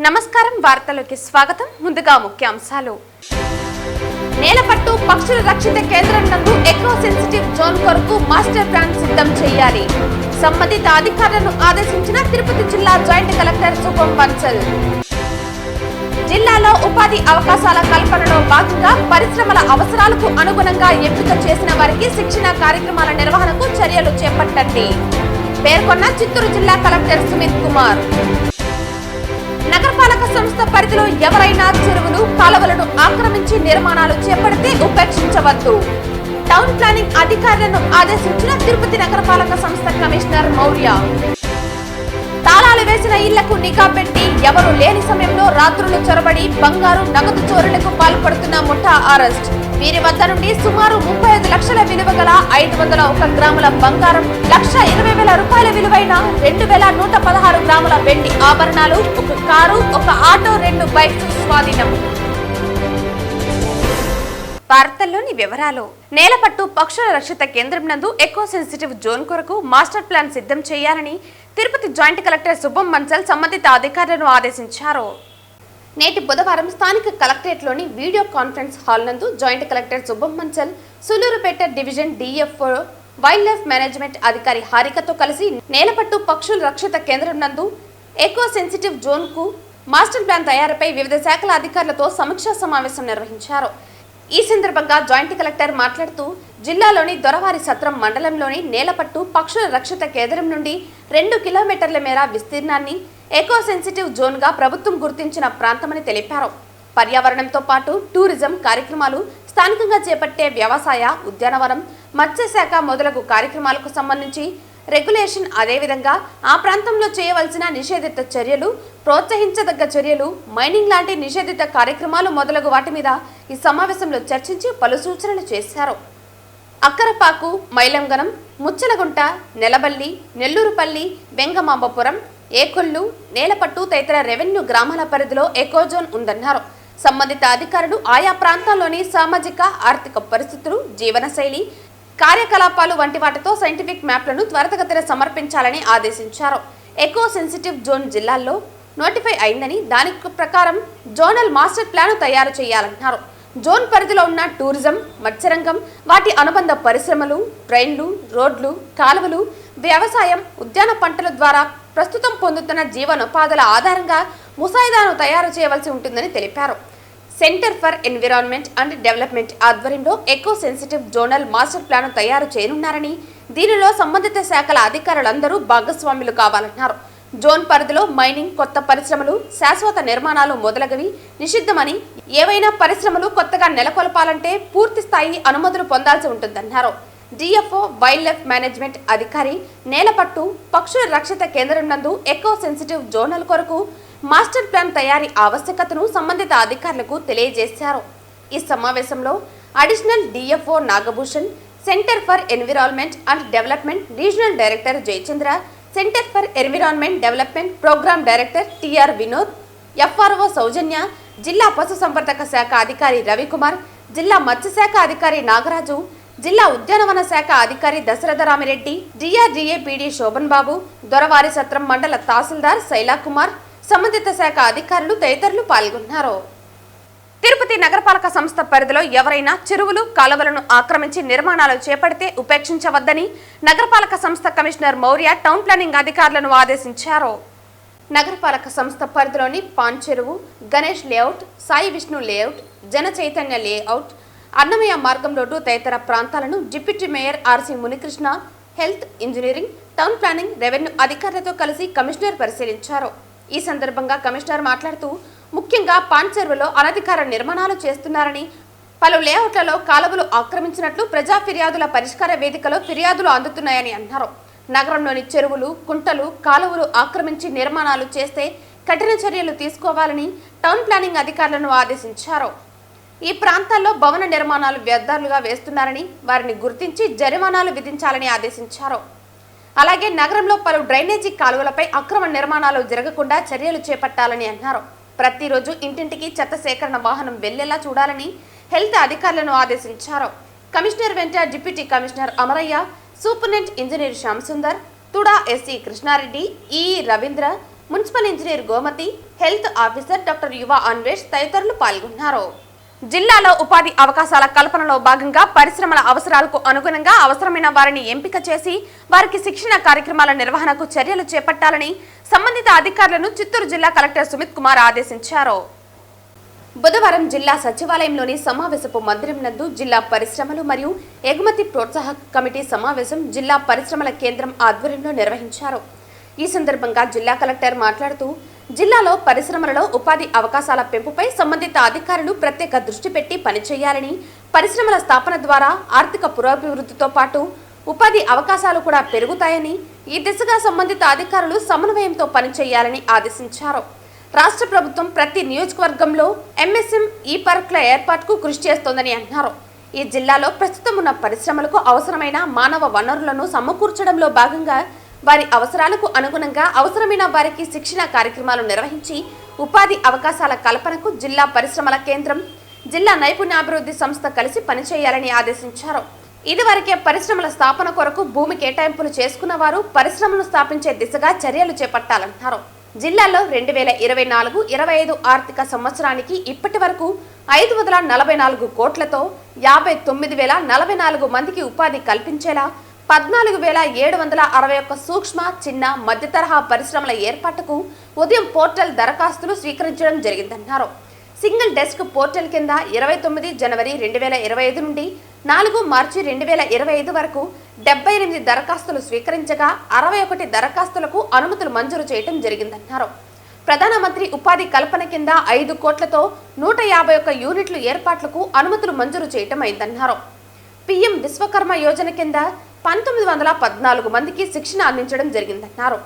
నమస్కారం వార్తలకు స్వాగతం. ముందుగా ముఖ్యాంశాలు. నేలపట్టు పక్షుల రక్షిత కేంద్రం నందు ఎకో సెన్సిటివ్ జోన్ కొరకు మాస్టర్ ప్లాన్ సిద్ధం చేయాలి. సంబంధిత అధికారులను ఆదేశించిన తిరుపతి జిల్లా జాయింట్ కలెక్టర్ శుభం బన్సల్. జిల్లాలో ఉపాధి అవకాశాల కల్పనలో భాగంగా పరిశ్రమల అవసరాలకు అనుగుణంగా ఎంపిక చేసిన వారికి శిక్షణ కార్యక్రమాల నిర్వహణకు చర్యలు చేపట్టండి పేర్కొన్న చిత్తూరు జిల్లా కలెక్టర్ సుమిత్ కుమార్. నగరపాలక సంస్థ పరిధిలో ఎవరైనా చెరువులు కాలువలను ఆక్రమించి నిర్మాణాలు చేపడితే ఉపేక్షించవద్దు. టౌన్ ప్లానింగ్ అధికారులను ఆదేశించిన తిరుపతి నగరపాలక సంస్థ కమిషనర్ మౌర్య. తాళాలు వేసిన ఇళ్లకు నిఘా పెట్టి ఎవరు లేని సమయంలో రాత్రులు చొరబడి బంగారు నగదు చోరులకు పాల్పడుతున్న ముఠా అరెస్ట్. వీరి వద్ద నుండి సుమారు 35 లక్షల విలువ గల 501 గ్రాముల బంగారం, 1,20,000 రూపాయల విలువైన 2,116 గ్రాముల వెండి ఆభరణాలు, ఒక కారు, ఒక ఆటో, 2 బైక్స్ స్వాధీనం. వార్తల్లోని వివరాలు. నేలపట్టు పక్షుల రక్షిత కేంద్రం నందు ఎకో సెన్సిటివ్ జోన్ కొరకు మాస్టర్ ప్లాన్ సిద్ధం చేయాలని తిరుపతి జాయింట్ కలెక్టర్ శుభం బన్సల్ సంబంధిత అధికారులను ఆదేశించారు. నేటి బుధవారం స్థానిక కలెక్టరేట్లోని వీడియో కాన్ఫరెన్స్ హాల్ నందు జాయింట్ కలెక్టర్ శుభం Bansal, Sullurpeta division DFO wild life management అధికారి హారికతో కలిసి నేలపట్టు పక్షుల రక్షిత కేంద్రం నందు ఎకో సెన్సిటివ్ జోన్ కు మాస్టర్ ప్లాన్ తయారీపై వివిధ శాఖల అధికారులతో సమీక్షా సమావేశం నిర్వహించారు. ఈ సందర్భంగా జాయింట్ కలెక్టర్ మాట్లాడుతూ, జిల్లాలోని దొరవారి సత్రం మండలంలోని నేలపట్టు పక్షుల రక్షిత కేంద్రం నుండి 2 కిలోమీటర్ల మేర విస్తీర్ణాన్ని ఎకో సెన్సిటివ్ జోన్ గా ప్రభుత్వం గుర్తించిన ప్రాంతమని తెలిపారు. పర్యావరణంతో పాటు టూరిజం కార్యక్రమాలు, స్థానికంగా చేపట్టే వ్యవసాయ, ఉద్యానవనం, మత్స్యశాఖ మొదలగు కార్యక్రమాలకు సంబంధించి రెగ్యులేషన్, అదేవిధంగా ఆ ప్రాంతంలో చేయవలసిన నిషేధిత చర్యలు, ప్రోత్సహించదగ్గ చర్యలు, మైనింగ్ లాంటి నిషేధిత కార్యక్రమాలు మొదలగు వాటి మీద ఈ సమావేశంలో చర్చించి పలు సూచనలు చేశారు. అక్కరపాకు, మైలంగనం, ముచ్చలగుంట, నెలబల్లి, నెల్లూరుపల్లి, వెంగమాంబపురం, ఏకొల్లు, నేలపట్టు తదితర రెవెన్యూ గ్రామాల పరిధిలో ఎకోజోన్ ఉందన్నారు. సంబంధిత అధికారులు ఆయా ప్రాంతాల్లోని సామాజిక, ఆర్థిక పరిస్థితులు, జీవనశైలి, కార్యకలాపాలు వంటి వాటితో సైంటిఫిక్ మ్యాప్లను త్వరితగతిన సమర్పించాలని ఆదేశించారు. ఎకో సెన్సిటివ్ జోన్ జిల్లాల్లో నోటిఫై అయిందని, దాని ప్రకారం జోనల్ మాస్టర్ ప్లాన్ తయారు చేయాలన్నారు. జోన్ పరిధిలో ఉన్న టూరిజం, మత్స్యరంగం, వాటి అనుబంధ పరిశ్రమలు, ట్రైన్లు, రోడ్లు, కాలువలు, వ్యవసాయం, ఉద్యాన పంటల ద్వారా ప్రస్తుతం పొందుతున్న జీవనోపాధుల ఆధారంగా ముసాయిదాను తయారు చేయవలసి ఉంటుందని తెలిపారు. Centre for Environment and Development ఆధ్వర్యంలో eco sensitive zonal master plan తయారు చేయనున్నారని, దీనిలో సంబంధిత శాఖల అధికారులందరూ భాగస్వాములు కావాలన్నారు. జోన్ పరిధిలో మైనింగ్, కొత్త పరిశ్రమలు, శాశ్వత నిర్మాణాలు మొదలగవి నిషిద్ధమని, ఏవైనా పరిశ్రమలు కొత్తగా నెలకొల్పాలంటే పూర్తి స్థాయి అనుమతులు పొందాల్సి ఉంటుందన్నారు. డిఎఫ్ఓ వైల్డ్ లైఫ్ మేనేజ్మెంట్ అధికారి నేలపట్టు పక్షుల రక్షిత కేంద్రం నందు ఎకో సెన్సిటివ్ జోనల్ కొరకు మాస్టర్ ప్లాన్ తయారీ ఆవశ్యకతను సంబంధిత అధికారులకు తెలియజేశారు. ఈ సమావేశంలో additional DFO Nagabhushan, Centre for Environment and Development regional director Jayachandra, Centre for Environment Development programme director TR Vinod, FRO Soujanya, జిల్లా పశుసంవర్ధక శాఖ అధికారి రవికుమార్, జిల్లా మత్స్యశాఖ అధికారి నాగరాజు, జిల్లా ఉద్యానవన శాఖ అధికారి దశరథరామిరెడ్డి, డిఆర్డీఏ పీడీ శోభన్ బాబు, దొరవారి సత్రం మండల తహసీల్దార్ శైలాకుమార్, సంబంధిత శాఖ అధికారులు తదితరులు పాల్గొన్నారు. తిరుపతి నగరపాలక సంస్థ పరిధిలో ఎవరైనా చెరువులు, కాలువలను ఆక్రమించి నిర్మాణాలు చేపడితే ఉపేక్షించవద్దని నగరపాలక సంస్థ కమిషనర్ మౌర్య టౌన్ ప్లానింగ్ అధికారులను ఆదేశించారు. నగరపాలక సంస్థ పరిధిలోని పాన్ చెరువు, గణేష్ లేఅవుట్, సాయి విష్ణు లేఅవుట్, జన చైతన్య లేఅవుట్, అన్నమయ్య మార్గం రోడ్డు తదితర ప్రాంతాలను deputy mayor RC Munikrishna, health, engineering, town planning, revenue అధికారులతో కలిసి కమిషనర్ పరిశీలించారు. ఈ సందర్భంగా కమిషనర్ మాట్లాడుతూ, ముఖ్యంగా పాన్ చెరువులో అనధికార నిర్మాణాలు చేస్తున్నారని, పలు లేఅవుట్లలో కాలువలు ఆక్రమించినట్లు ప్రజా ఫిర్యాదుల పరిష్కార వేదికలో ఫిర్యాదులు అందుతున్నాయని అన్నారు. నగరంలోని చెరువులు, కుంటలు, కాలువలు ఆక్రమించి నిర్మాణాలు చేస్తే కఠిన చర్యలు తీసుకోవాలని టౌన్ ప్లానింగ్ అధికారులను ఆదేశించారు. ఈ ప్రాంతాల్లో భవన నిర్మాణాలు వ్యర్థాలుగా వేస్తున్నారని, వారిని గుర్తించి జరిమానాలు విధించాలని ఆదేశించారు. అలాగే నగరంలో పలు డ్రైనేజీ కాలువలపై అక్రమ నిర్మాణాలు జరగకుండా చర్యలు చేపట్టాలని అన్నారు. ప్రతిరోజు ఇంటింటికి చెత్త సేకరణ వాహనం వెళ్లేలా చూడాలని హెల్త్ అధికారులను ఆదేశించారు. కమిషనర్ వెంట deputy commissioner Amarayya, superintending engineer Shyam Sundar, TUDA SE Krishna Reddy, ఈ Ravindra, municipal engineer Gomathi, health officer doctor Yuva Anvesh తదితరులు పాల్గొన్నారు. జిల్లాలో ఉపాధి అవకాశాల కల్పనలో భాగంగా పరిశ్రమల అవసరాలకు అనుగుణంగా అవసరమైన వారిని ఎంపిక చేసి వారికి శిక్షణ కార్యక్రమాల నిర్వహణకు చర్యలు చేపట్టాలని సంబంధిత అధికారులను చిత్తూరు జిల్లా కలెక్టర్ సుమిత్ కుమార్ ఆదేశించారు. బుధవారం జిల్లా సచివాలయంలోని సమావేశపు మందిరం నందు జిల్లా పరిశ్రమలు మరియు ఎగుమతి ప్రోత్సాహక కమిటీ సమావేశం జిల్లా పరిశ్రమల కేంద్రం ఆధ్వర్యంలో నిర్వహించారు. ఈ సందర్భంగా జిల్లా కలెక్టర్ మాట్లాడుతూ జిల్లాలో పరిశ్రమలలో ఉపాధి అవకాశాల పెంపుపై సంబంధిత అధికారులు ప్రత్యేక దృష్టి పెట్టి పనిచేయాలని, పరిశ్రమల స్థాపన ద్వారా ఆర్థిక పురోభివృద్ధితో పాటు ఉపాధి అవకాశాలు కూడా పెరుగుతాయని, ఈ దిశగా సంబంధిత అధికారులు సమన్వయంతో పనిచేయాలని ఆదేశించారు. రాష్ట్ర ప్రభుత్వం ప్రతి నియోజకవర్గంలో ఎంఎస్ఎం ఈ పార్కుల ఏర్పాటుకు కృషి చేస్తోందని అన్నారు. ఈ జిల్లాలో ప్రస్తుతం ఉన్న పరిశ్రమలకు అవసరమైన మానవ వనరులను సమకూర్చడంలో భాగంగా వారి అవసరాలకు అనుగుణంగా అవసరమైన వారికి శిక్షణ కార్యక్రమాలు నిర్వహించి ఉపాధి అవకాశాల కల్పనకు జిల్లా పరిశ్రమల కేంద్రం, జిల్లా నైపుణ్యాభివృద్ధి సంస్థ కలిసి పనిచేయాలని ఆదేశించారు. ఇదివరకే పరిశ్రమల స్థాపన కొరకు భూమి కేటాయింపులు చేసుకున్న వారు పరిశ్రమను స్థాపించే దిశగా చర్యలు చేపట్టాలన్నారు. జిల్లాలో 2024-25 ఆర్థిక సంవత్సరానికి ఇప్పటి వరకు 544 కోట్లతో 59,044 మందికి ఉపాధి కల్పించేలా 14,761 సూక్ష్మ, చిన్న, మధ్య తరహా పరిశ్రమల ఏర్పాటుకు ఉదయం పోర్టల్ దరఖాస్తులు స్వీకరించడం జరిగిందన్నారు. సింగిల్ డెస్క్ పోర్టల్ కింద 29 జనవరి 2025 నుండి 4 మార్చి 2025 వరకు 78 దరఖాస్తులు స్వీకరించగా 61 దరఖాస్తులకు అనుమతులు మంజూరు చేయడం జరిగిందన్నారు. ప్రధానమంత్రి ఉపాధి కల్పన కింద 5 కోట్లతో 151 యూనిట్లు ఏర్పాట్లకు అనుమతులు మంజూరు చేయడం అయిందన్నారు. పిఎం విశ్వకర్మ యోజన కింద 1914 మందికి శిక్షణ అందించడం జరిగిందన్నారు.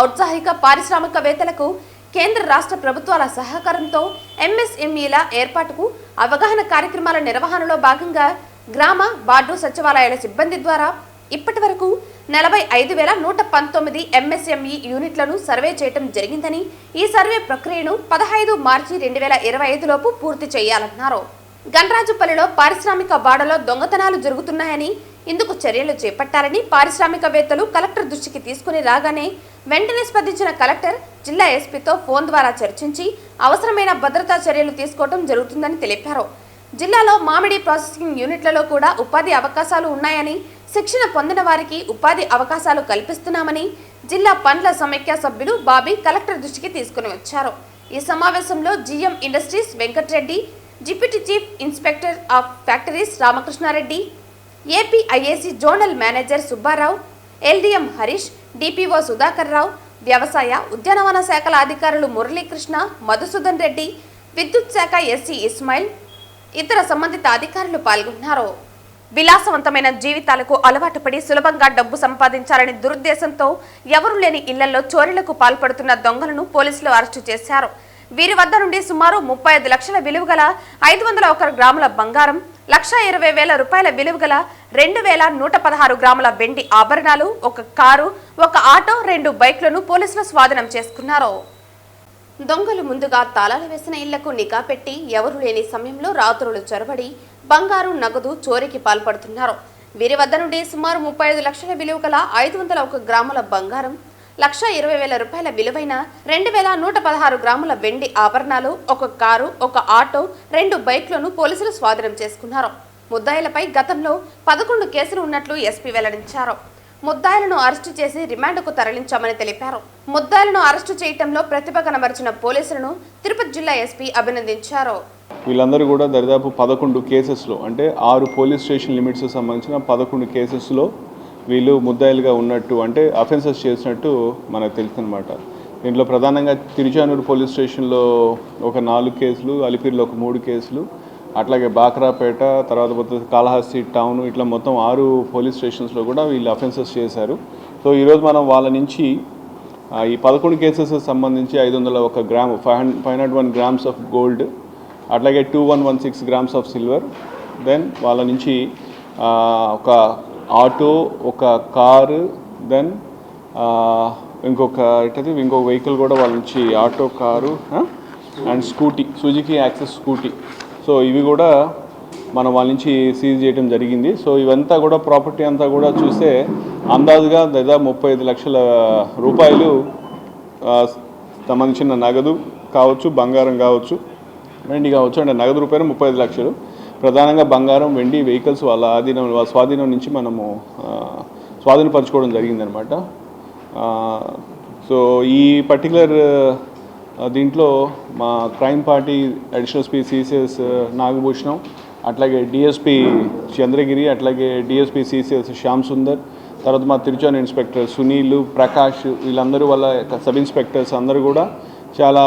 ఔత్సాహిక పారిశ్రామికవేత్తలకు కేంద్ర రాష్ట్ర ప్రభుత్వాల సహకారంతో ఎంఎస్ఎంఈల ఏర్పాటుకు అవగాహన కార్యక్రమాల నిర్వహణలో భాగంగా గ్రామ, వార్డు సచివాలయాల సిబ్బంది ద్వారా ఇప్పటి వరకు 45,119 ఎంఎస్ఎంఈ యూనిట్లను సర్వే చేయడం జరిగిందని, ఈ సర్వే ప్రక్రియను 15 మార్చి 2025 లోపు పూర్తి చేయాలన్నారు. గణరాజుపల్లిలో పారిశ్రామిక వాడలో దొంగతనాలు జరుగుతున్నాయని, ఇందుకు చర్యలు చేపట్టాలని పారిశ్రామికవేత్తలు కలెక్టర్ దృష్టికి తీసుకుని రాగానే వెంటనే స్పందించిన కలెక్టర్ జిల్లా ఎస్పీతో ఫోన్ ద్వారా చర్చించి అవసరమైన భద్రతా చర్యలు తీసుకోవడం జరుగుతుందని తెలిపారు. జిల్లాలో మామిడి ప్రాసెసింగ్ యూనిట్లలో కూడా ఉపాధి అవకాశాలు ఉన్నాయని, శిక్షణ పొందిన వారికి ఉపాధి అవకాశాలు కల్పిస్తున్నామని జిల్లా పండ్ల సమైక్య సభ్యులు బాబీ కలెక్టర్ దృష్టికి తీసుకుని వచ్చారు. ఈ సమావేశంలో GM industries Venkata Reddy, deputy chief inspector of factories Ramakrishna Reddy, APIIC zonal manager Subba Rao, LDM Harish, DPO Sudhakar Rao, వ్యవసాయ, ఉద్యానవన శాఖల అధికారులు మురళీకృష్ణ, మధుసూదన్ రెడ్డి, విద్యుత్ శాఖ ఎస్సీ ఇస్మాయిల్, ఇతర సంబంధిత అధికారులు పాల్గొన్నారు. విలాసవంతమైన జీవితాలకు అలవాటు పడి సులభంగా డబ్బు సంపాదించాలని దురుద్దేశంతో ఎవరూ లేని ఇళ్లలో చోరీలకు పాల్పడుతున్న దొంగలను పోలీసులు అరెస్టు చేశారు. వీరి వద్ద నుండి సుమారు 35 లక్షల విలువ గల 501 గ్రాముల బంగారం, 1,20,000 రూపాయల విలువ గల 2,116 గ్రాముల వెండి ఆభరణాలు, 1 కారు, 1 ఆటో, 2 బైక్లను పోలీసులు స్వాధీనం చేసుకున్నారు. దొంగలు ముందుగా తాళాలు వేసిన ఇళ్లకు నిఘా పెట్టి ఎవరూ లేని సమయంలో రాత్రులు చొరబడి బంగారు, నగదు చోరీకి పాల్పడుతున్నారు. వీరి వద్ద నుండి సుమారు 35 లక్షల విలువ గల 501 గ్రాముల బంగారం, 1,20,000 రూపాయల విలువైన 2,116 గ్రాముల వెండి ఆభరణాలు, 1 కారు, 1 ఆటో, 2 బైక్లను పోలీసులు స్వాధీనం చేసుకున్నారు. ముద్దాయిలపై గతంలో 11 కేసులు ఉన్నట్లు ఎస్పీ వెల్లడించారు. ముద్దాయిలను అరెస్టు చేసి రిమాండ్కు తరలించామని తెలిపారు. ముద్దాయిలను అరెస్టు చేయడంలో ప్రతిభ కనబరిచిన పోలీసులను తిరుపతి జిల్లా ఎస్పీ అభినందించారు. వీళ్ళందరూ కూడా దరిదాపు 11 కేసెస్లో, అంటే 6 పోలీస్ స్టేషన్ లిమిట్స్ సంబంధించిన 11 కేసెస్లో వీళ్ళు ముద్దాయిలుగా ఉన్నట్టు, అంటే అఫెన్సెస్ చేసినట్టు మనకు తెలుసనమాట. దీంట్లో ప్రధానంగా తిరుచానూరు పోలీస్ స్టేషన్లో ఒక 4 కేసులు, అలిపిరిలో ఒక 3 కేసులు, అట్లాగే బాక్రాపేట, తర్వాత కాళహస్తి టౌన్, ఇట్లా మొత్తం 6 పోలీస్ స్టేషన్స్లో కూడా వీళ్ళు అఫెన్సెస్ చేశారు. సో ఈరోజు మనం వాళ్ళ నుంచి ఈ 11 కేసెస్ సంబంధించి 501 గ్రాము 501 గ్రామ్స్ ఆఫ్ గోల్డ్, అట్లాగే 2116 గ్రామ్స్ ఆఫ్ సిల్వర్, దెన్ వాళ్ళ నుంచి ఒక ఆటో, ఒక కారు, దెన్ ఇంకొక వెహికల్ కూడా వాళ్ళ నుంచి auto, car and scooty, Suzuki access scooty. So ఇవి కూడా మనం వాళ్ళ నుంచి సీజ్ చేయడం జరిగింది. సో ఇవంతా కూడా ప్రాపర్టీ అంతా కూడా చూస్తే అందాజుగా దాదాపు 35 లక్షల రూపాయలు సంబంధించిన నగదు కావచ్చు, బంగారం కావచ్చు, వెండి కావచ్చు. అంటే నగదు రూపాయలు 35 లక్షలు, ప్రధానంగా బంగారం, వెండి, వెహికల్స్ వాళ్ళ స్వాధీనం నుంచి మనము స్వాధీనపరచుకోవడం జరిగిందనమాట. సో ఈ పర్టికులర్ దీంట్లో మా crime party additional SP CCS Nagabhushanam, అట్లాగే డిఎస్పీ చంద్రగిరి, అట్లాగే డిఎస్పీ సిసిఎస్ శ్యామ్ సుందర్, తర్వాత మా తిరుచాన ఇన్స్పెక్టర్ సునీల్, ప్రకాష్, వీళ్ళందరూ వాళ్ళ సబ్ ఇన్స్పెక్టర్స్ అందరూ కూడా చాలా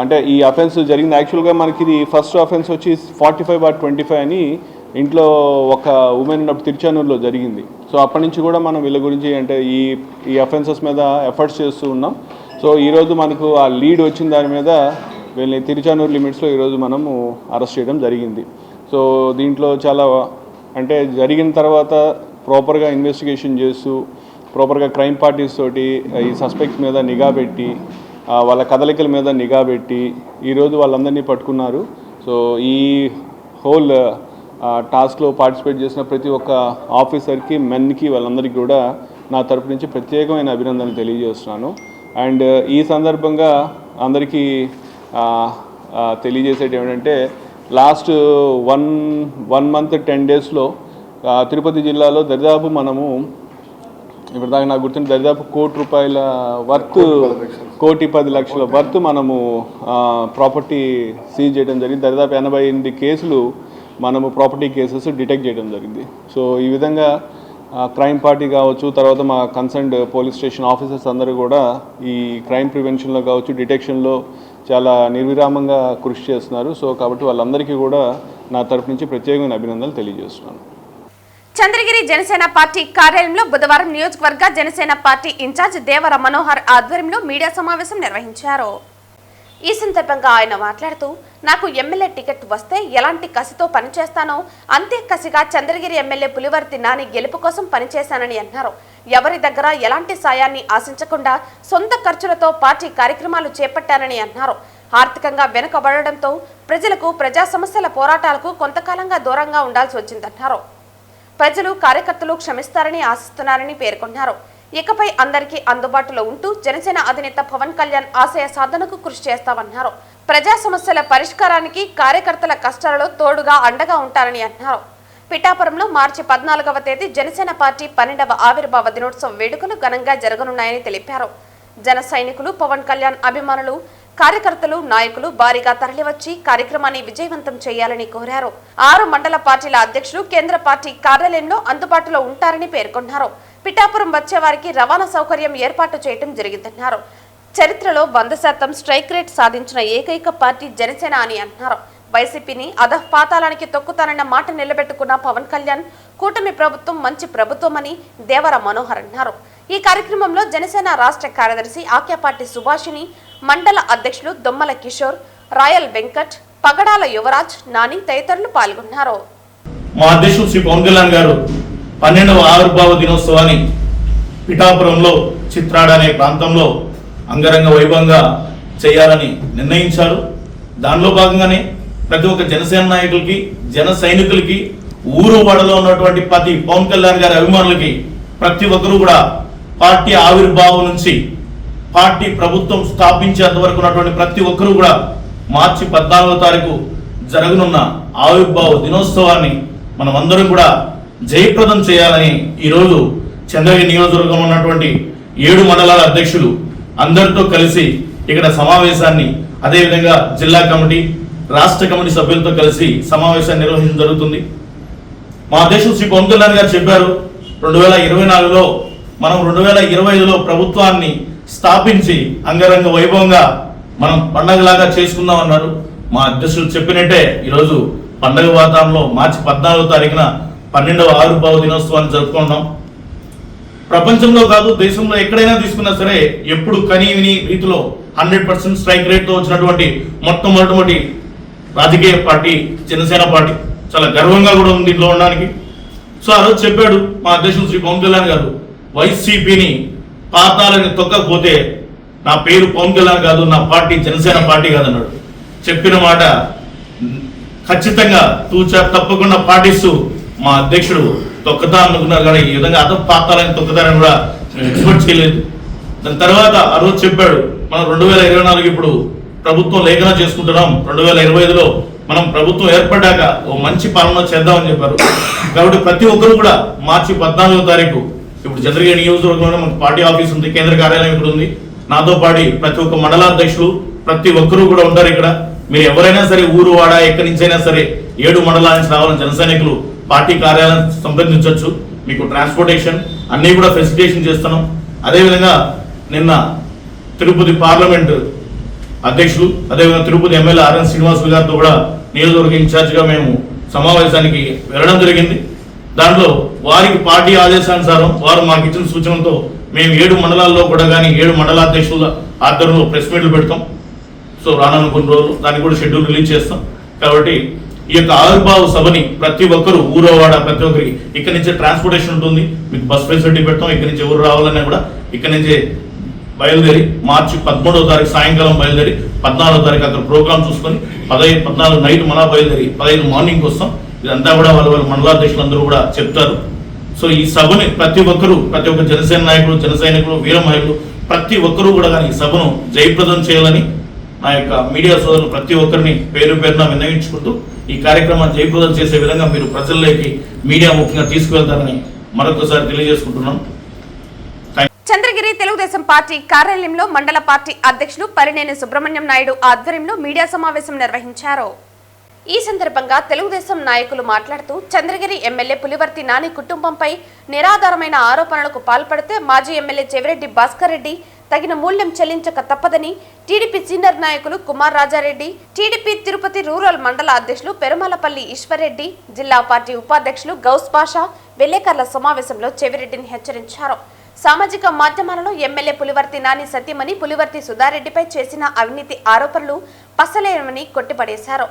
అంటే ఈ అఫెన్స్ జరిగింది. యాక్చువల్గా మనకి ఇది ఫస్ట్ అఫెన్స్ వచ్చి 45/25 అని ఇంట్లో ఒక ఉమెన్ ఉన్నప్పుడు తిరుచానూరులో జరిగింది. సో అప్పటి నుంచి కూడా మనం వీళ్ళ గురించి అంటే ఈ అఫెన్సెస్ మీద ఎఫర్ట్స్ చేస్తూ ఉన్నాం. సో ఈరోజు మనకు ఆ లీడ్ వచ్చిన దాని మీద వీళ్ళని తిరుచానూరు లిమిట్స్లో ఈరోజు మనము అరెస్ట్ చేయడం జరిగింది. సో దీంట్లో చాలా అంటే జరిగిన తర్వాత ప్రాపర్గా ఇన్వెస్టిగేషన్ చేస్తూ ప్రాపర్గా క్రైమ్ పార్టీస్ తోటి ఈ సస్పెక్ట్స్ మీద నిఘా పెట్టి వాళ్ళ కదలికల మీద నిఘా పెట్టి ఈరోజు వాళ్ళందరినీ పట్టుకున్నారు. సో ఈ హోల్ టాస్క్లో పార్టిసిపేట్ చేసిన ప్రతి ఒక్క ఆఫీసర్కి, మెన్కి, వాళ్ళందరికీ కూడా నా తరపు నుంచి ప్రత్యేకమైన అభినందనలు తెలియజేస్తున్నాను. అండ్ ఈ సందర్భంగా అందరికీ తెలియజేసేది ఏమిటంటే లాస్ట్ వన్ మంత్ 10 డేస్లో తిరుపతి జిల్లాలో దరిదాపు మనము ఇప్పటిదాకా నాకు గుర్తున్న దరిదాపు ₹1,00,00,000 వర్త్, 1,10,00,000 వర్త్ మనము ప్రాపర్టీ సీజ్ చేయడం జరిగింది. దరిదాపు 88 కేసులు మనము ప్రాపర్టీ కేసెస్ డిటెక్ట్ చేయడం జరిగింది. సో ఈ విధంగా క్రైమ్ పార్టీ కావచ్చు, తర్వాత మా కన్సర్న్డ్ పోలీస్ స్టేషన్ ఆఫీసర్స్ అందరూ కూడా ఈ క్రైమ్ ప్రివెన్షన్లో కావచ్చు, డిటెక్షన్లో చాలా నిర్విరామంగా కృషి చేస్తున్నారు. సో కాబట్టి వాళ్ళందరికీ కూడా నా తరపు నుంచి ప్రత్యేకమైన అభినందనలు తెలియజేస్తున్నాను. చంద్రగిరి జనసేన పార్టీ కార్యాలయంలో బుధవారం నియోజకవర్గ జనసేన పార్టీ ఇన్ఛార్జ్ దేవర మనోహర్ ఆధ్వర్యంలో మీడియా సమావేశం నిర్వహించారు. ఈ సందర్భంగా ఆయన మాట్లాడుతూ, నాకు ఎమ్మెల్యే టికెట్ వస్తే ఎలాంటి కసితో పనిచేస్తానో అంతే కసిగా చంద్రగిరి ఎమ్మెల్యే పులివర్తి నాని గెలుపు కోసం పనిచేశానని అన్నారు. ఎవరి దగ్గర ఎలాంటి సాయాన్ని ఆశించకుండా సొంత ఖర్చులతో పార్టీ కార్యక్రమాలు చేపట్టానని అన్నారు. ఆర్థికంగా వెనుకబడడంతో ప్రజలకు ప్రజా సమస్యల పోరాటాలకు కొంతకాలంగా దూరంగా ఉండాల్సి వచ్చిందన్నారు. ప్రజలు, కార్యకర్తలు క్షమిస్తారని ఆశిస్తున్నారని పేర్కొన్నారు. ఇకపై అందరికీ అందుబాటులో ఉంటూ జనసేన అధినేత పవన్ కళ్యాణ్ ఆశయ సాధనకు కృషి చేస్తామన్నారు. ప్రజా సమస్యల పరిష్కారానికి కార్యకర్తల కష్టాలలో తోడుగా అండగా ఉంటారని అన్నారు. పిఠాపురంలో మార్చి 14వ తేదీ జనసేన పార్టీ 12వ ఆవిర్భావ దినోత్సవ వేడుకలు ఘనంగా జరగనున్నాయని తెలిపారు. జన సైనికులు, పవన్ కళ్యాణ్ అభిమానులు, కార్యకర్తలు, నాయకులు భారీగా తరలివచ్చి కార్యక్రమాన్ని విజయవంతం చేయాలని కోరారు. 6 మండల పార్టీల అధ్యక్షులు కేంద్ర పార్టీ కార్యాలయంలో అందుబాటులో ఉంటారని పేర్కొన్నారు. పిఠాపురం వచ్చే వారికి రవాణా సౌకర్యం ఏర్పాటు చేయడం జరిగిందన్నారు. చరిత్రలో 100% స్ట్రైక్ రేట్ సాధించిన ఏకైక పార్టీ జనసేన అని అన్నారు. వైసీపీని అధఃపాతాళానికి తొక్కుతానన్న మాట నిలబెట్టుకున్న పవన్ కళ్యాణ్ కూటమి ప్రభుత్వం మంచి ప్రభుత్వమని దేవర మనోహర్ అన్నారు. ఈ కార్యక్రమంలో జనసేన రాష్ట్ర కార్యదర్శి ఆక్యపాటి సుభాషిణి, మండల అధ్యక్షులు దొమ్మల కిషోర్, రాయల్ వెంకట్, పగడాల యువరాజ్, నాని తదితరులు పాల్గొన్నారు. మా అధ్యక్షుడు శ్రీ పవన్ కళ్యాణ్ గారు 12వ ఆవిర్భావ దినోత్సవాన్ని పిఠాపురంలో చిత్రాడ అనే ప్రాంతంలో అంగరంగ వైభవంగా చేయాలని నిర్ణయించారు. దానిలో భాగంగానే ప్రతి ఒక్క జనసేన నాయకులకి, జన సైనికులకి, ఊరు వాడలో ఉన్నటువంటి ప్రతి పవన్ కళ్యాణ్ గారి అభిమానులకి ప్రతి ఒక్కరూ కూడా పార్టీ ఆవిర్భావం నుంచి పార్టీ ప్రభుత్వం స్థాపించేంత వరకు ఉన్నటువంటి ప్రతి ఒక్కరూ కూడా మార్చి 14వ తారీఖు జరగనున్న ఆవిర్భావ దినోత్సవాన్ని మనం అందరం కూడా జయప్రదం చేయాలని ఈరోజు చంద్రగిరి నియోజకవర్గంలో ఉన్నటువంటి 7 మండలాల అధ్యక్షులు అందరితో కలిసి ఇక్కడ సమావేశాన్ని, అదేవిధంగా జిల్లా కమిటీ, రాష్ట్ర కమిటీ సభ్యులతో కలిసి సమావేశాన్ని నిర్వహించడం జరుగుతుంది. మా అధ్యక్షుడు శ్రీ పవన్ కళ్యాణ్ గారు చెప్పారు, 2024లో మనం 2025లో ప్రభుత్వాన్ని స్థాపించి అంగరంగ వైభవంగా మనం పండగలాగా చేసుకుందాం అన్నారు. మా అధ్యక్షులు చెప్పినట్టే ఈరోజు పండగ వాతావరణంలో మార్చి 14వ తారీఖున 12వ ఆవిర్భావ దినోత్సవాన్ని జరుపుకుంటాం. ప్రపంచంలో కాదు, దేశంలో ఎక్కడైనా తీసుకున్నా సరే ఎప్పుడు కనీవిని రీతిలో 100% స్ట్రైక్ రేట్తో వచ్చినటువంటి మొట్టమొదటి రాజకీయ పార్టీ జనసేన పార్టీ. చాలా గర్వంగా కూడా ఉంది దీంట్లో ఉండడానికి. సో ఆ రోజు చెప్పాడు మా అధ్యక్షుడు శ్రీ పవన్ కళ్యాణ్ గారు, వైసీపీని పాతాలని తొక్కకపోతే నా పేరు పవన్ కళ్యాణ్ కాదు, నా పార్టీ జనసేన పార్టీ కాదన్నాడు. చెప్పిన మాట ఖచ్చితంగా తూచా తప్పకుండా పాటిస్తూ మా అధ్యక్షుడు తొక్కతా అనుకున్నారు, కానీ ఈ విధంగా అతను పాతాలని తొక్కుతారని కూడా ఎక్స్పెక్ట్ చేయలేదు. దాని తర్వాత ఆ రోజు చెప్పాడు, మనం 2024 ఇప్పుడు ప్రభుత్వం లేఖన చేసుకుంటున్నాం. 2025లో మనం ప్రభుత్వం ఏర్పడ్డాక ఓ మంచి పాలన చేద్దామని చెప్పారు. కాబట్టి ప్రతి ఒక్కరు కూడా మార్చి 14వ తారీఖు ఇప్పుడు చంద్రగిరి నియోజకవర్గంలో మనకు పార్టీ ఆఫీస్ ఉంది, కేంద్ర కార్యాలయం ఇక్కడ ఉంది. నాతో పాటు ప్రతి ఒక్క మండలాధ్యక్షులు ప్రతి ఒక్కరూ కూడా ఉంటారు ఇక్కడ. మీరు ఎవరైనా సరే ఊరు వాడ ఎక్కడి నుంచైనా సరే 7 మండలాల నుంచి రావాలని జన సైనికులు పార్టీ కార్యాలయం సంప్రదించవచ్చు. మీకు ట్రాన్స్పోర్టేషన్ అన్నీ కూడా ఫెసిలిటేషన్ చేస్తున్నాం. అదేవిధంగా నిన్న తిరుపతి పార్లమెంటు అధ్యక్షులు అదేవిధంగా తిరుపతి ఎమ్మెల్యే ఆర్ఎన్ శ్రీనివాసులు గారితో కూడా నియోజకవర్గ ఇన్ఛార్జిగా మేము సమావేశానికి వెళ్ళడం జరిగింది. దాంట్లో వారికి పార్టీ ఆదేశానుసారం వారు మాకు ఇచ్చిన సూచనలతో మేము 7 మండలాల్లో కూడా కానీ 7 మండలాధ్యక్షుల ఆధ్వర్యంలో ప్రెస్ మీట్లు పెడతాం. సో రానున్న కొన్ని రోజులు దానికి కూడా షెడ్యూల్ రిలీజ్ చేస్తాం. కాబట్టి ఈ యొక్క ఆవిర్భావ సభని ప్రతి ఒక్కరు ఊరవాడ ప్రతి ఒక్కరికి ఇక్కడి నుంచే ట్రాన్స్పోర్టేషన్ ఉంటుంది, మీకు బస్ ఫెసిలిటీ పెడతాం. ఇక్కడి నుంచి ఎవరు రావాలన్నా కూడా ఇక్కడి నుంచే బయలుదేరి మార్చి 13వ తారీఖు సాయంకాలం బయలుదేరి 14వ తారీఖు అక్కడ ప్రోగ్రామ్ చూసుకొని 14 నైట్ మళ్ళా బయలుదేరి 15 మార్నింగ్ వస్తాం. ఇదంతా కూడా వాళ్ళ మండలాధ్యక్షులందరూ కూడా చెప్తారు. సో ఈ సభని ప్రతి ఒక్క జనసేన నాయకులు, జన సైనికులు, వీర మహిళలు ప్రతి ఒక్కరూ కూడా కానీ ఈ సభను జయప్రదం చేయాలని నా యొక్క మీడియా సోదరులు ప్రతి ఒక్కరిని పేరున విన్నవించుకుంటూ ఈ కార్యక్రమాన్ని జయప్రదం చేసే విధంగా మీరు ప్రజల్లోకి మీడియా ముఖ్యంగా తీసుకువెళ్తారని మరొకసారి తెలియజేసుకుంటున్నాం. చంద్రగిరి తెలుగుదేశం పార్టీ కార్యాలయంలో మండల పార్టీ అధ్యక్షులు పరినేని సుబ్రహ్మణ్యం నాయుడు ఆధ్వర్యంలో మీడియా సమావేశం నిర్వహించారు. ఈ సందర్భంగా తెలుగుదేశం నాయకులు మాట్లాడుతూ చంద్రగిరి ఎమ్మెల్యే పులివర్తి నాని కుటుంబంపై నిరాధారమైన ఆరోపణలకు పాల్పడితే మాజీ ఎమ్మెల్యే చెవిరెడ్డి భాస్కర్ రెడ్డి తగిన మూల్యం చెల్లించక తప్పదని టీడీపీ సీనియర్ నాయకులు కుమార్ రాజారెడ్డి, టీడీపీ తిరుపతి రూరల్ మండల అధ్యక్షులు పెరుమలపల్లి ఈశ్వర్రెడ్డి, జిల్లా పార్టీ ఉపాధ్యక్షులు గౌస్ పాషా విలేకరుల సమావేశంలో చెవిరెడ్డిని హెచ్చరించారు. సామాజిక మాధ్యమాలలో ఎమ్మెల్యే పులివర్తి నాని సతీమణి పులివర్తి సుధారెడ్డిపై చేసిన అవినీతి ఆరోపణలు పసలేవని కొట్టిపడేశారు.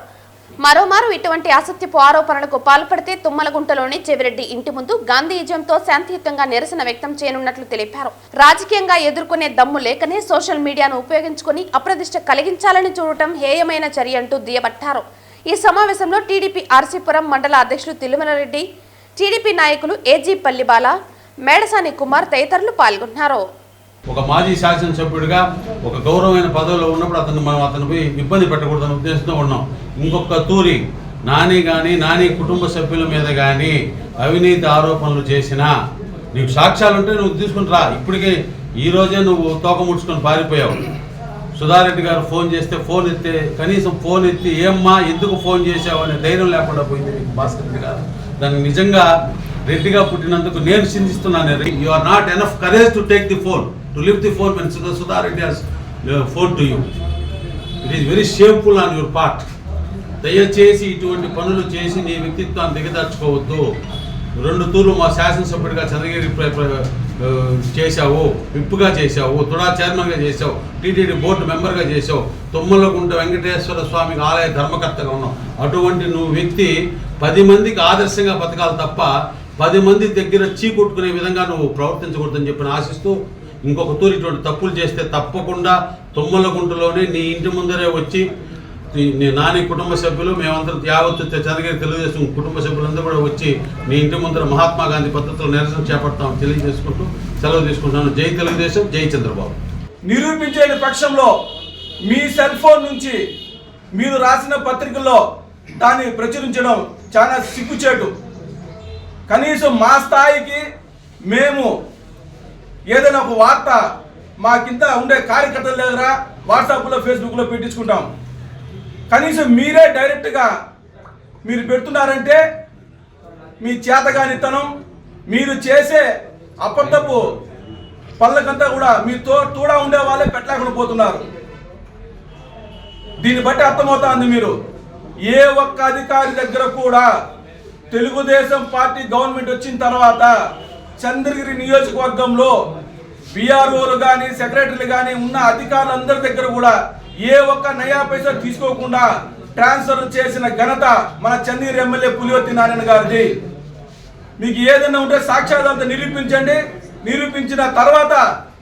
మరోమారు ఇటువంటి అసత్యపు ఆరోపణలకు పాల్పడితే తుమ్మలగుంటలోని చెవిరెడ్డి ఇంటి ముందు గాంధీజంతో శాంతియుతంగా నిరసన వ్యక్తం చేయనున్నట్లు తెలిపారు. రాజకీయంగా ఎదుర్కొనే దమ్ము లేకనే సోషల్ మీడియాను ఉపయోగించుకుని అప్రదిష్ట కలిగించాలని చూడటం హేయమైన చర్య అంటూ దుయ్యబట్టారు. ఈ సమావేశంలో టీడీపీ ఆర్సీపురం మండల అధ్యక్షులు తిరుమలరెడ్డి, టీడీపీ నాయకులు ఏజీ పల్లిబాల, మేడసాని కుమార్ తదితరులు పాల్గొన్నారు. ఒక మాజీ శాసనసభ్యుడిగా ఒక గౌరవమైన పదవిలో ఉన్నప్పుడు మనం అతనిపై ఇబ్బంది పెట్టకూడదనే ఉద్దేశంతో ఉన్నాం. ఇంకొక తూరి నాని కుటుంబ సభ్యుల మీద కానీ అవినీతి ఆరోపణలు చేసినా నీకు సాక్ష్యాలు ఉంటే నువ్వు తీసుకుని రా. ఇప్పటికే ఈరోజే నువ్వు తోక ముడుచుకొని పారిపోయావు. సుధారెడ్డి గారు ఫోన్ చేస్తే కనీసం ఫోన్ ఎత్తి ఏమ్మా ఎందుకు ఫోన్ చేశావు అనే ధైర్యం లేకుండా పోయింది నీకు భాస్కర్ రెడ్డి గారు. దానికి నిజంగా రెడ్డిగా పుట్టినందుకు నేను చింతిస్తున్నాను. You are not enough courage to take the phone, to leave the phone when Sudha Reddy has phone to you. It is very shameful on your part. దయచేసి ఇటువంటి పనులు చేసి నీ వ్యక్తిత్వాన్ని దిగదార్చుకోవద్దు. 2 తూర్లు మా శాసనసభ్యుడిగా చంద్రగిరి చేశావు, విప్పుగా చేశావు, తుడా చైర్మన్గా చేశావు, టీటీడీ బోర్డు మెంబర్గా చేశావు, తుమ్మలగుంట వెంకటేశ్వర స్వామికి ఆలయ ధర్మకర్తగా ఉన్నావు. అటువంటి నువ్వు వ్యక్తి 10 మందికి ఆదర్శంగా బతకాలి తప్ప 10 మంది దగ్గర చీకొట్టుకునే విధంగా నువ్వు ప్రవర్తించకూడదని చెప్పి ఆశిస్తూ ఇంకొక తూరి ఇటువంటి తప్పులు చేస్తే తప్పకుండా తుమ్మలగుంటలోనే నీ ఇంటి ముందరే వచ్చి నాని కుటుంబ సభ్యులు మేమందరం యావత్తు చంద్రగిరి తెలుగుదేశం కుటుంబ సభ్యులందరూ కూడా వచ్చి నీ ఇంటి ముందర మహాత్మా గాంధీ పద్ధతిలో నిరసన చేపడతామని తెలియజేసుకుంటూ సెలవు తీసుకుంటున్నాను. జై తెలుగుదేశం, జై చంద్రబాబు. నిరూపించే పక్షంలో మీ సెల్ ఫోన్ నుంచి మీరు రాసిన పత్రికల్లో దాన్ని ప్రచురించడం చాలా సిగ్గుచేటు. కనీసం మా స్థాయికి మేము ఏదైనా ఒక వార్త మా కింద ఉండే కార్యకర్తల దగ్గర వాట్సాప్లో ఫేస్బుక్లో పెట్టించుకుంటాం. కనీసం మీరే డైరెక్ట్గా మీరు పెడుతున్నారంటే మీ చేతగానితనం, మీరు చేసే అబద్ధపు పనులకంతా కూడా మీతో తోడా ఉండే వాళ్ళే పెట్టలేకుండా పోతున్నారు. దీన్ని బట్టి అర్థమవుతుంది మీరు ఏ ఒక్క అధికారి దగ్గర కూడా తెలుగుదేశం పార్టీ గవర్నమెంట్ వచ్చిన తర్వాత చంద్రగిరి నియోజకవర్గంలో బీఆర్ఓలు కానీ సెక్రటరీలు కానీ ఉన్న అధికారులందరి దగ్గర కూడా ఏ ఒక్క నయా పైసా తీసుకోకుండా ట్రాన్స్ఫర్ చేసిన ఘనత మన చంద్రగిరి ఎమ్మెల్యే పులివర్తి నారాయణ గారిది. మీకు ఏదైనా ఉంటే సాక్ష్యాధారంతో నిరూపించండి. నిరూపించిన తర్వాత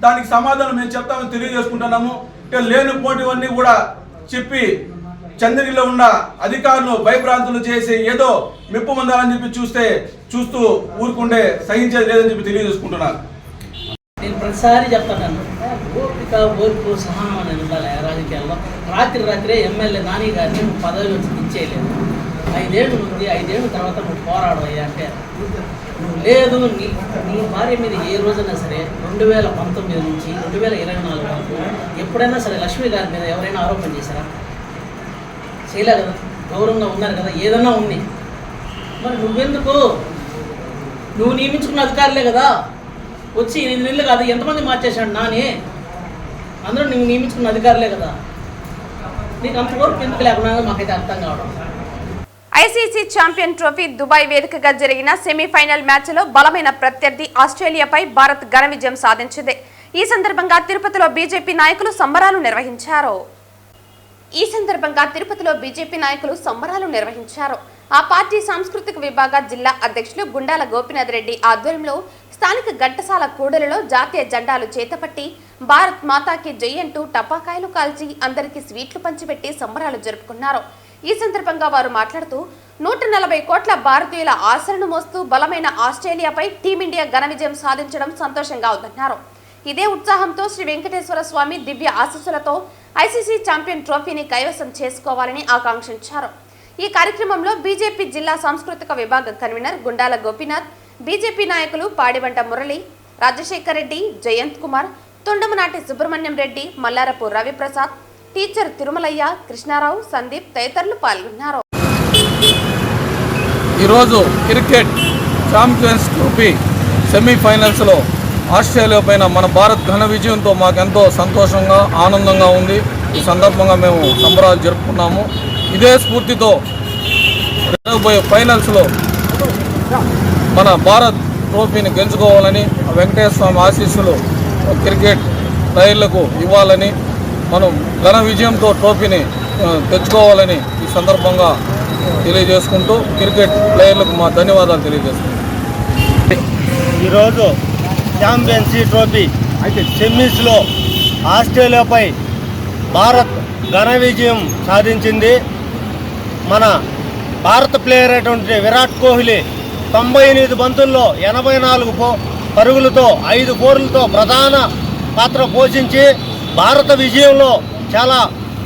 దానికి సమాధానం మేము చెప్తామని తెలియజేసుకుంటున్నాము. లేనిపోటివన్నీ కూడా చెప్పి చంద్రగిరిలో ఉన్న అధికారులు భయభ్రాంతులు చేసి ఏదో మెప్పు పొందాలని చెప్పి చూస్తూ ఊరుకుంటే సహించేది లేదని చెప్పి తెలియజేసుకుంటున్నారు. నేను ప్రతిసారి చెప్తాను, ఓపిక ఓర్పు సహనం అనేది ఉండాలి రాజకీయాల్లో. రాత్రే ఎమ్మెల్యే నాని గారిని నువ్వు పదవి వచ్చి ఇచ్చేయలేదు. 5 ఏళ్ళు ఉంది, 5 ఏళ్ళ తర్వాత నువ్వు పోరాడవయ్యా అంటే నువ్వు లేదు. నీ భార్య మీద ఏ రోజైనా సరే 2019 నుంచి 2024 వరకు ఎప్పుడైనా సరే లక్ష్మి గారి మీద ఎవరైనా ఆరోపణ చేశారా? చేయలే కదా. గౌరవంగా ఉన్నారు కదా, ఏదన్నా ఉంది. మరి నువ్వెందుకు? నువ్వు నియమించుకున్న అధికారులే కదా, వచ్చి 8 నెలలు కాదు ఎంతమంది మార్చేశాడు నాని? అందరూ నువ్వు నియమించుకున్న అధికారులే కదా. నీకు అంతవరకు ఎందుకు లేకుండా మాకైతే అర్థం కావడం. ఐసీసీ ఛాంపియన్ ట్రోఫీ దుబాయ్ వేదికగా జరిగిన సెమీఫైనల్ మ్యాచ్లో బలమైన ప్రత్యర్థి ఆస్ట్రేలియాపై భారత్ ఘన విజయం సాధించింది. ఈ సందర్భంగా తిరుపతిలో బీజేపీ నాయకులు సంబరాలు నిర్వహించారు. ఆ పార్టీ సాంస్కృతిక విభాగ జిల్లా అధ్యక్షులు గుండాల గోపినాథ్ రెడ్డి ఆధ్వర్యంలో స్థానిక ఘంటసాల కూడలిలో జాతీయ జెండాలు చేతపట్టి భారత్ మాతాకి జై అంటూ టపాకాయలు కాల్చి అందరికీ స్వీట్లు పంచిపెట్టి సంబరాలు జరుపుకున్నారు. ఈ సందర్భంగా వారు మాట్లాడుతూ 140 కోట్ల భారతీయుల ఆశలను మోస్తూ బలమైన ఆస్ట్రేలియాపై టీమిండియా ఘన విజయం సాధించడం సంతోషంగా ఉందన్నారు. ఇదే ఉత్సాహంతో శ్రీ వెంకటేశ్వర స్వామి దివ్య ఆశీస్సులతో ఐసీసీ ఛాంపియన్ ట్రోఫీని కైవసం చేసుకోవాలని ఆకాంక్షించారు. ఈ కార్యక్రమంలో బీజేపీ జిల్లా సాంస్కృతిక విభాగ కన్వీనర్ గుండాల గోపినాథ్, బీజేపీ నాయకులు పాడివంట మురళి, రాజశేఖర్ రెడ్డి, జయంత్ కుమార్, తొండమనాటి సుబ్రహ్మణ్యం రెడ్డి, మల్లారపు రవిప్రసాద్, టీచర్ తిరుమలయ్య, కృష్ణారావు, సందీప్ తదితరులు పాల్గొన్నారు. ఈరోజు క్రికెట్ ఛాంపియన్స్ ట్రోఫీ సెమీఫైనల్స్లో ఆస్ట్రేలియా పైన మన భారత్ ఘన విజయంతో మాకెంతో సంతోషంగా ఆనందంగా ఉంది. ఈ సందర్భంగా మేము సంబరాలు జరుపుకున్నాము. ఇదే స్ఫూర్తితో జరగబోయే ఫైనల్స్లో మన భారత్ ట్రోఫీని గెలుచుకోవాలని, వెంకటేశ్వర స్వామి ఆశీస్సులు క్రికెట్ ప్లేయర్లకు ఇవ్వాలని, మనం ఘన విజయంతో ట్రోఫీని తెచ్చుకోవాలని ఈ సందర్భంగా తెలియజేసుకుంటూ క్రికెట్ ప్లేయర్లకు మా ధన్యవాదాలు తెలియజేసుకుంటాం. ఈరోజు ఛాంపియన్షిప్ ట్రోఫీ సెమీస్లో ఆస్ట్రేలియాపై భారత్ ఘన విజయం సాధించింది. మన భారత ప్లేయర్ అయినటువంటి విరాట్ కోహ్లీ 98 బంతుల్లో 84 పరుగులతో 5 ఫోర్లతో ప్రధాన పాత్ర పోషించి భారత విజయంలో చాలా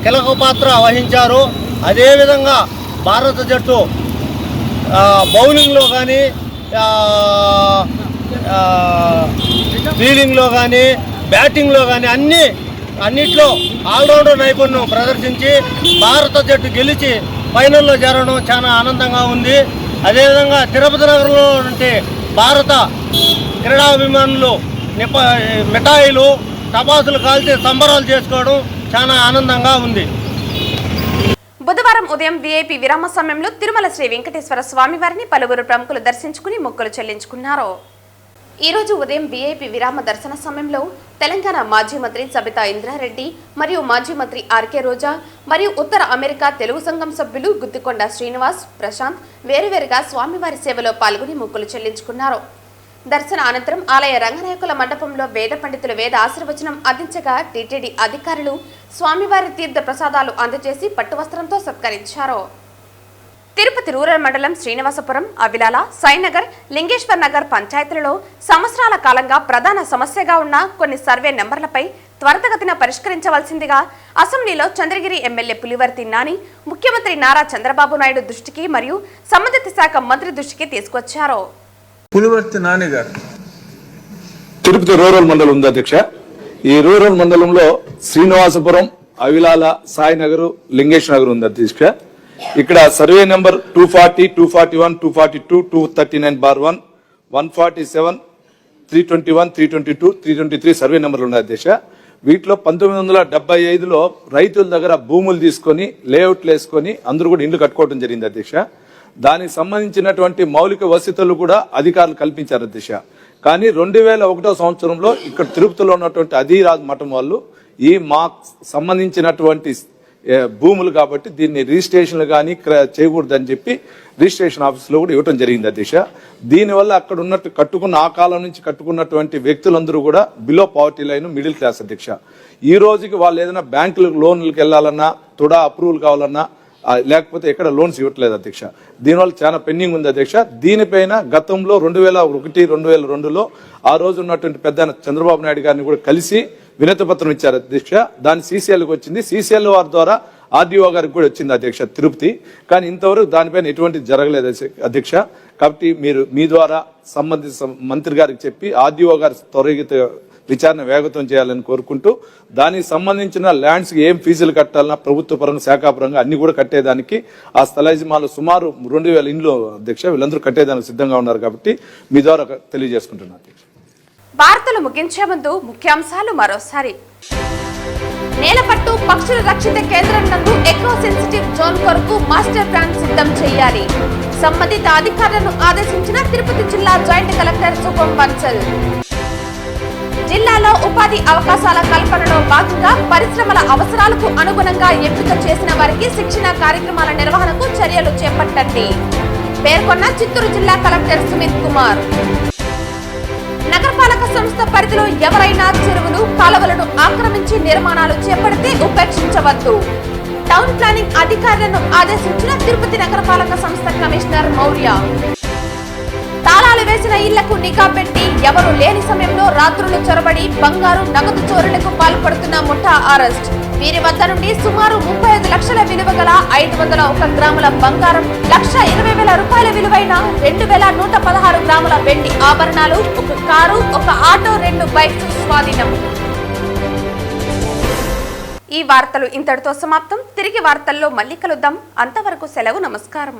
కీలక పాత్ర వహించారు. అదేవిధంగా భారత జట్టు బౌలింగ్లో కానీ ఫీల్డింగ్లో కానీ బ్యాటింగ్లో కానీ అన్నిట్లో ఆల్రౌండర్ నైపుణ్యం ప్రదర్శించి భారత జట్టు గెలిచి ఫైనల్లో చేరడం చాలా ఆనందంగా ఉంది. అదేవిధంగా తిరుపతి నగరంలో ఉంటే భారత క్రీడాభిమానులు మిఠాయిలు టపాసులు కాల్చి సంబరాలు చేసుకోవడం చాలా ఆనందంగా ఉంది. బుధవారం ఉదయం వీఐపీ విరామ సమయంలో తిరుమల శ్రీ వెంకటేశ్వర స్వామివారిని పలువురు ప్రముఖులు దర్శించుకుని మొక్కులు చెల్లించుకున్నారు. ఈ రోజు ఉదయం వీఐపీ విరామ దర్శన సమయంలో తెలంగాణ మాజీ మంత్రి సబితా ఇంద్రారెడ్డి మరియు మాజీ మంత్రి ఆర్కే రోజా మరియు ఉత్తర అమెరికా తెలుగు సంఘం సభ్యులు గుత్తికొండ శ్రీనివాస్, ప్రశాంత్ వేరువేరుగా స్వామివారి సేవలో పాల్గొని మొక్కులు చెల్లించుకున్నారు. దర్శన అనంతరం ఆలయ రంగనాయకుల మండపంలో వేద పండితులు వేద ఆశీర్వచనం అందించగా టీటీడీ అధికారులు స్వామివారి తీర్థ ప్రసాదాలు అందజేసి పట్టువస్త్రంతో సత్కరించారు. తిరుపతి రూరల్ మండలం శ్రీనివాసపురం, అవిలాల, సాయినగర్, లింగేశ్వర్ నగర్ పంచాయతీలలో సంవత్సరాల కాలంగా ప్రధాన సమస్యగా ఉన్న కొన్ని సర్వే నెంబర్లపై త్వరితగతిన పరిష్కరించవలసిందిగా అసెంబ్లీలో చంద్రగిరి ఎమ్మెల్యే పులివర్తి నాని ముఖ్యమంత్రి నారా చంద్రబాబు నాయుడు దృష్టికి మరియు సంబంధిత శాఖ మంత్రి దృష్టికి తీసుకొచ్చారు. పులివర్తి నాని గారు తిరుపతి రూరల్ మండలం ఉంది అధ్యక్ష. ఈ రూరల్ మండలంలో శ్రీనివాసపురం, అవిలాల, సాయినగర్, లింగేశ్వర నగర్ ఉంది అధ్యక్ష. ఇక్కడ సర్వే నెంబర్ 240, 241, 242, 239/1, 147, 321, 322, 323 సర్వే నెంబర్లు ఉన్నాయి అధ్యక్ష. వీటిలో 1975లో రైతుల దగ్గర భూములు తీసుకొని లేఅవుట్లు వేసుకొని అందరూ కూడా ఇండ్లు కట్టుకోవడం జరిగింది అధ్యక్ష. దానికి సంబంధించినటువంటి మౌలిక వసతులు కూడా అధికారులు కల్పించారు అధ్యక్ష. కానీ 2001 సంవత్సరంలో ఇక్కడ తిరుపతిలో ఉన్నటువంటి అధీరాజ్ మఠం వాళ్ళు ఈ మాకు సంబంధించినటువంటి భూములు కాబట్టి దీన్ని రిజిస్ట్రేషన్లు కానీ చేయకూడదని చెప్పి రిజిస్ట్రేషన్ ఆఫీసులో కూడా ఇవ్వడం జరిగింది అధ్యక్ష. దీనివల్ల అక్కడ ఉన్నట్టు కట్టుకున్న ఆ కాలం నుంచి కట్టుకున్నటువంటి వ్యక్తులందరూ కూడా below poverty line, middle class అధ్యక్ష. ఈ రోజుకి వాళ్ళు ఏదైనా బ్యాంకులకు లోన్లకు వెళ్ళాలన్నా, తుడా అప్రూవల్ కావాలన్నా లేకపోతే ఎక్కడ లోన్స్ ఇవ్వట్లేదు అధ్యక్ష. దీనివల్ల చాలా పెండింగ్ ఉంది అధ్యక్ష. దీనిపైన గతంలో 2001, 2002లో ఆ రోజు ఉన్నటువంటి పెద్ద చంద్రబాబు నాయుడు గారిని కూడా కలిసి వినతి పత్రం ఇచ్చారు అధ్యక్ష. దాని సీసీఎల్కి వచ్చింది. సీసీఎల్ వారి ద్వారా ఆర్డీఓ గారికి కూడా వచ్చింది అధ్యక్ష తిరుపతి. కానీ ఇంతవరకు దానిపైన ఎటువంటి జరగలేదు అధ్యక్ష. కాబట్టి మీరు మీ ద్వారా సంబంధిత మంత్రి గారికి చెప్పి ఆర్డీఓ గారి త్వరిత విచారణ వేగతం చేయాలని కోరుకుంటూ, దానికి సంబంధించిన ల్యాండ్స్కి ఏం ఫీజులు కట్టాలన్నా ప్రభుత్వ పరంగా శాఖాపరంగా అన్ని కూడా కట్టేదానికి ఆ స్థల యజమానులు సుమారు 2000 ఇండ్లు అధ్యక్ష వీళ్ళందరూ కట్టేదానికి సిద్ధంగా ఉన్నారు. కాబట్టి మీ ద్వారా తెలియజేసుకుంటున్నాను అధ్యక్ష. వార్తలు ముగించే ముందు ముఖ్యాంశాలు మరోసారి. నేలపట్టు పక్షుల రక్షిత కేంద్రం నందు ఎకో సెన్సిటివ్ జోన్ కొరకు మాస్టర్ ప్లాన్ సిద్ధం చేయాలి. సంబంధిత అధికారులను ఆదేశించిన తిరుపతి జిల్లా జాయింట్ కలెక్టర్ శుభం బన్సల్. జిల్లాలో ఉపాధి అవకాశాల కల్పనలో భాగంగా పరిశ్రమల అవసరాలకు అనుగుణంగా ఎంపిక చేసిన వారికి శిక్షణ కార్యక్రమాల నిర్వహణకు చర్యలు చేపట్టండి పేర్కొన్న చిత్తూరు జిల్లా కలెక్టర్ సుమిత్ కుమార్. నగరపాలక సంస్థ పరిధిలో ఎవరైనా చెరువులు, కాలువలను ఆక్రమించి నిర్మాణాలు చేపడితే ఉపేక్షించవద్దు. టౌన్ ప్లానింగ్ అధికారులను ఆదేశించిన తిరుపతి నగరపాలక సంస్థ కమిషనర్ మౌర్య. తాళాలు వేసిన ఇళ్లకు నిఘా పెట్టి ఎవరు లేని సమయంలో రాత్రులు చొరబడి బంగారు, నగదు చోరులకు పాల్పడుతున్న ముఠా అరెస్ట్. వీరి వద్ద నుండి సుమారు 35 లక్షల విలువ గల 501 గ్రాముల బంగారం, 1,20,000 రూపాయల విలువైన 2,116 గ్రాముల వెండి ఆభరణాలు, 1 కారు, 1 ఆటో, 2 బైక్స్ స్వాధీనం. ఈ వార్తలు ఇంతటితో సమాప్తం. తిరిగి వార్తల్లో మళ్ళీ కలుద్దాం. అంతవరకు సెలవు. నమస్కారం.